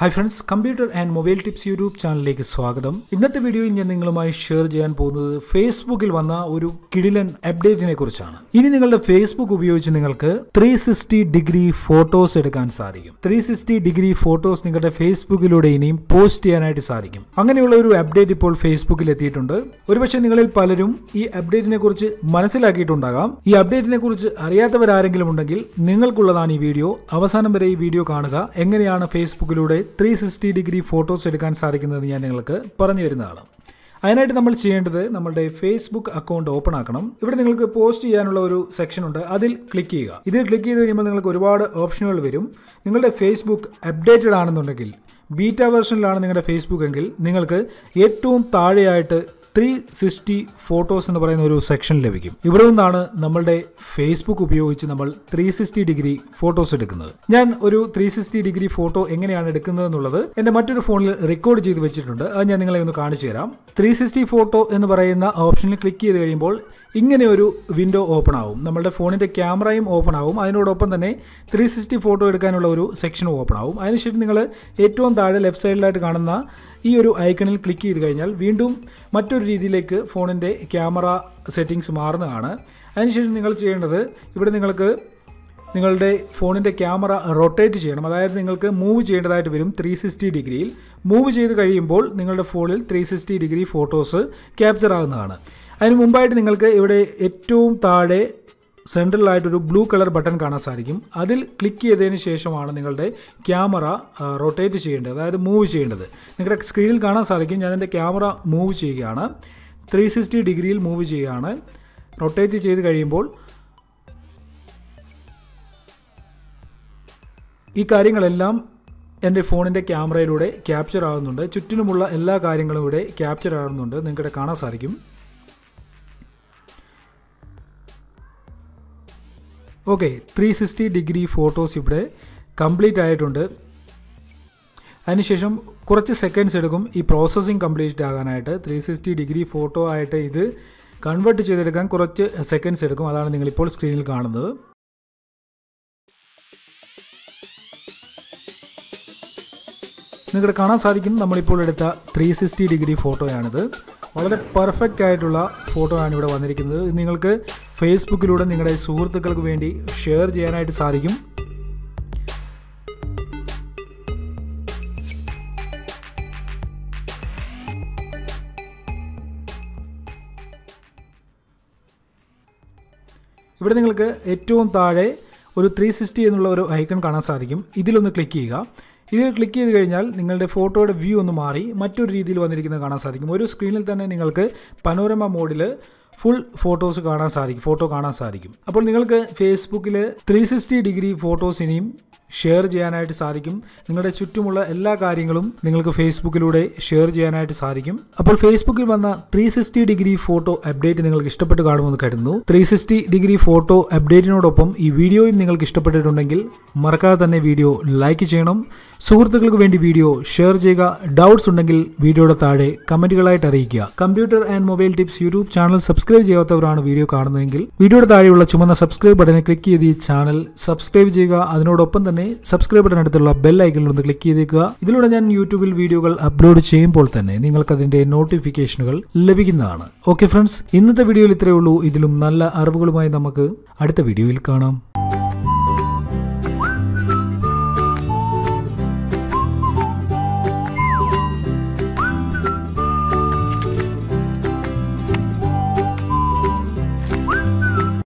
Hi friends, Computer and Mobile Tips YouTube ചാനലിലേക്ക് സ്വാഗതം. ഇന്നത്തെ വീഡിയോയിൽ ഞാൻ നിങ്ങളുമായി ഷെയർ ചെയ്യാൻ പോകുന്നത് ഫേസ്ബുക്കിൽ വന്ന ഒരു കിടിലൻ അപ്ഡേറ്റിനെ കുറിച്ചാണ്. ഇനി നിങ്ങളുടെ ഫേസ്ബുക്ക് ഉപയോഗിച്ച് നിങ്ങൾക്ക് 360 ഡിഗ്രി ഫോട്ടോസ് എടുക്കാൻ സാധിക്കും. 360 ഡിഗ്രി ഫോട്ടോസ് നിങ്ങളുടെ ഫേസ്ബുക്കിലൂടെ ഇനിയും പോസ്റ്റ് ചെയ്യാനായിട്ട് സാധിക്കും. അങ്ങനെയുള്ള ഒരു അപ്ഡേറ്റ് ഇപ്പോൾ ഫേസ്ബുക്കിൽ എത്തിയിട്ടുണ്ട്. ഒരുപക്ഷെ നിങ്ങളിൽ പലരും ഈ അപ്ഡേറ്റിനെ കുറിച്ച് മനസ്സിലാക്കിയിട്ടുണ്ടാകാം. ഈ അപ്ഡേറ്റിനെ കുറിച്ച് അറിയാത്തവരാരെങ്കിലും ഉണ്ടെങ്കിൽ നിങ്ങൾക്കുള്ളതാണ് ഈ വീഡിയോ. അവസാനം വരെ ഈ വീഡിയോ കാണുക. എങ്ങനെയാണ് ഫേസ്ബുക്കിലൂടെ 360 ഡിഗ്രി ഫോട്ടോസ് എടുക്കാൻ സാധിക്കുന്നത് ഞാൻ നിങ്ങൾക്ക് പറഞ്ഞു തരുന്നതാണ്. അതിനായിട്ട് നമ്മൾ ചെയ്യേണ്ടത് നമ്മുടെ ഫേസ്ബുക്ക് അക്കൗണ്ട് ഓപ്പൺ ആക്കണം. ഇവിടെ നിങ്ങൾക്ക് പോസ്റ്റ് ചെയ്യാനുള്ള ഒരു സെക്ഷൻ ഉണ്ട്, അതിൽ ക്ലിക്ക് ചെയ്യുക. ഇതിൽ ക്ലിക്ക് ചെയ്ത് കഴിയുമ്പോൾ നിങ്ങൾക്ക് ഒരുപാട് ഓപ്ഷനുകൾ വരും. നിങ്ങളുടെ ഫേസ്ബുക്ക് അപ്ഡേറ്റഡ് ആണെന്നുണ്ടെങ്കിൽ, ബീറ്റ വെർഷനിലാണ് നിങ്ങളുടെ ഫേസ്ബുക്ക് എങ്കിൽ നിങ്ങൾക്ക് ഏറ്റവും താഴെയായിട്ട് 360 ഫോട്ടോസ് എന്ന് പറയുന്ന ഒരു സെക്ഷൻ ലഭിക്കും. ഇവിടെ നിന്നാണ് നമ്മളുടെ ഫേസ്ബുക്ക് ഉപയോഗിച്ച് നമ്മൾ 360 ഡിഗ്രി ഫോട്ടോസ് എടുക്കുന്നത്. ഞാൻ ഒരു 360 ഡിഗ്രി ഫോട്ടോ എങ്ങനെയാണ് എടുക്കുന്നത് എന്നുള്ളത് എൻ്റെ മറ്റൊരു ഫോണിൽ റെക്കോർഡ് ചെയ്ത് വെച്ചിട്ടുണ്ട്. അത് ഞാൻ നിങ്ങളെ ഒന്ന് കാണിച്ചു തരാം. 360 ഫോട്ടോ എന്ന് പറയുന്ന ഓപ്ഷനിൽ ക്ലിക്ക് ചെയ്ത് കഴിയുമ്പോൾ ഇങ്ങനെ ഒരു വിൻഡോ ഓപ്പൺ ആവും. നമ്മളുടെ ഫോണിൻ്റെ ക്യാമറയും ഓപ്പൺ ആവും. അതിനോടൊപ്പം തന്നെ 360 ഫോട്ടോ എടുക്കാനുള്ള ഒരു സെക്ഷനും ഓപ്പൺ ആവും. അതിനുശേഷം നിങ്ങൾ ഏറ്റവും താഴെ ലെഫ്റ്റ് സൈഡിലായിട്ട് കാണുന്ന ഈ ഒരു ഐക്കണിൽ ക്ലിക്ക് ചെയ്ത് കഴിഞ്ഞാൽ വീണ്ടും മറ്റൊരു രീതിയിലേക്ക് ഫോണിൻ്റെ ക്യാമറ സെറ്റിങ്സ് മാറുന്നതാണ്. അതിനുശേഷം നിങ്ങൾ ചെയ്യേണ്ടത്, ഇവിടെ നിങ്ങൾക്ക് നിങ്ങളുടെ ഫോണിൻ്റെ ക്യാമറ റൊട്ടേറ്റ് ചെയ്യണം. അതായത് നിങ്ങൾക്ക് മൂവ് ചെയ്യേണ്ടതായിട്ട് വരും. 360 ഡിഗ്രിയിൽ മൂവ് ചെയ്ത് കഴിയുമ്പോൾ നിങ്ങളുടെ ഫോണിൽ 360 ഡിഗ്രി ഫോട്ടോസ് ക്യാപ്ചർ ആകുന്നതാണ്. അതിന് മുമ്പായിട്ട് നിങ്ങൾക്ക് ഇവിടെ ഏറ്റവും താഴെ സെൻട്രലായിട്ടൊരു ബ്ലൂ കളർ ബട്ടൺ കാണാൻ സാധിക്കും. അതിൽ ക്ലിക്ക് ചെയ്തതിന് ശേഷമാണ് നിങ്ങളുടെ ക്യാമറ റൊട്ടേറ്റ് ചെയ്യേണ്ടത്, അതായത് മൂവ് ചെയ്യേണ്ടത്. നിങ്ങളുടെ സ്ക്രീനിൽ കാണാൻ സാധിക്കും. ഞാൻ എൻ്റെ ക്യാമറ മൂവ് ചെയ്യുകയാണ്, 360 ഡിഗ്രിയിൽ മൂവ് ചെയ്യുകയാണ്. റൊട്ടേറ്റ് ചെയ്ത് കഴിയുമ്പോൾ ഈ കാര്യങ്ങളെല്ലാം എൻ്റെ ഫോണിൻ്റെ ക്യാമറയിലൂടെ ക്യാപ്ചർ ആകുന്നുണ്ട്. ചുറ്റിനുമുള്ള എല്ലാ കാര്യങ്ങളും ഇവിടെ ക്യാപ്ചർ ആകുന്നുണ്ട്, നിങ്ങൾക്കിവിടെ കാണാൻ സാധിക്കും. ഓക്കെ, 360 ഡിഗ്രി ഫോട്ടോസ് ഇവിടെ കംപ്ലീറ്റ് ആയിട്ടുണ്ട്. അതിനുശേഷം കുറച്ച് സെക്കൻഡ്സ് എടുക്കും ഈ പ്രോസസ്സിങ് കംപ്ലീറ്റ് ആകാനായിട്ട്. 360 ഡിഗ്രി ഫോട്ടോ ആയിട്ട് ഇത് കൺവേർട്ട് ചെയ്തെടുക്കാൻ കുറച്ച് സെക്കൻഡ്സ് എടുക്കും. അതാണ് നിങ്ങളിപ്പോൾ സ്ക്രീനിൽ കാണുന്നത്. നിങ്ങൾക്ക് കാണാൻ സാധിക്കും നമ്മളിപ്പോൾ എടുത്ത 360 ഡിഗ്രി ഫോട്ടോയാണിത്. വളരെ പെർഫെക്റ്റ് ആയിട്ടുള്ള ഫോട്ടോ ആണ് ഇവിടെ വന്നിരിക്കുന്നത്. നിങ്ങൾക്ക് ഫേസ്ബുക്കിലൂടെ നിങ്ങളുടെ സുഹൃത്തുക്കൾക്ക് വേണ്ടി ഷെയർ ചെയ്യാനായിട്ട് സാധിക്കും. ഇവിടെ നിങ്ങൾക്ക് ഏറ്റവും താഴെ ഒരു 360 എന്നുള്ള ഒരു ഐക്കൺ കാണാൻ സാധിക്കും. ഇതിലൊന്ന് ക്ലിക്ക് ചെയ്യുക. ഇതിൽ ക്ലിക്ക് ചെയ്ത് കഴിഞ്ഞാൽ നിങ്ങളുടെ ഫോട്ടോയുടെ വ്യൂ ഒന്ന് മാറി മറ്റൊരു രീതിയിൽ വന്നിരിക്കുന്നത് കാണാൻ സാധിക്കും. ഒരു സ്ക്രീനിൽ തന്നെ നിങ്ങൾക്ക് പനോരമ മോഡിൽ ഫുൾ ഫോട്ടോസ് കാണാൻ സാധിക്കും. അപ്പോൾ നിങ്ങൾക്ക് ഫേസ്ബുക്കിൽ 360 ഡിഗ്രി ഫോട്ടോസ് ഇനിയും ഷെയർ ചെയ്യാനായിട്ട് സാധിക്കും. നിങ്ങളുടെ ചുറ്റുമുള്ള എല്ലാ കാര്യങ്ങളും നിങ്ങൾക്ക് ഫേസ്ബുക്കിലൂടെ ഷെയർ ചെയ്യാനായിട്ട് സാധിക്കും. അപ്പോൾ ഫേസ്ബുക്കിൽ വന്ന 360 ഡിഗ്രി ഫോട്ടോ അപ്ഡേറ്റ് നിങ്ങൾക്ക് ഇഷ്ടപ്പെട്ട് കാണുമെന്ന് കരുതുന്നു. 360 ഡിഗ്രി ഫോട്ടോ അപ്ഡേറ്റിനോടൊപ്പം ഈ വീഡിയോയും നിങ്ങൾക്ക് ഇഷ്ടപ്പെട്ടിട്ടുണ്ടെങ്കിൽ മറക്കാതെ തന്നെ വീഡിയോ ലൈക്ക് ചെയ്യണം. സുഹൃത്തുക്കൾക്ക് വേണ്ടി വീഡിയോ ഷെയർ ചെയ്യുക. ഡൗട്ട്സ് ഉണ്ടെങ്കിൽ വീഡിയോയുടെ താഴെ കമന്റുകളായിട്ട് അറിയിക്കുക. Computer and mobile tips YouTube channel subscribe ചെയ്യാത്തവരാണ് വീഡിയോ കാണുന്നതെങ്കിൽ വീഡിയോയുടെ താഴെയുള്ള ചുമന്ന സബ്സ്ക്രൈബ് ബട്ടണിൽ ക്ലിക്ക് ചെയ്ത് ഈ ചാനൽ സബ്സ്ക്രൈബ് ചെയ്യുക. അതിനോടൊപ്പം തന്നെ സബ്സ്ക്രൈബ് ബട്ടണിനടുത്തുള്ള ബെൽ ഐക്കണിൽ ഒന്ന് ക്ലിക്ക് ചെയ്തേക്കുക. ഇതിലൂടെ ഞാൻ യൂട്യൂബിൽ വീഡിയോകൾ അപ്ലോഡ് ചെയ്യുമ്പോൾ തന്നെ നിങ്ങൾക്ക് അതിന്റെ നോട്ടിഫിക്കേഷനുകൾ ലഭിക്കുന്നതാണ്. ഓക്കെ ഫ്രണ്ട്സ്, ഇന്നത്തെ വീഡിയോയിൽ ഇത്രയേ ഉള്ളൂ. ഇതിലും നല്ല അറിവുകളുമായി നമുക്ക് അടുത്ത വീഡിയോയിൽ കാണാം.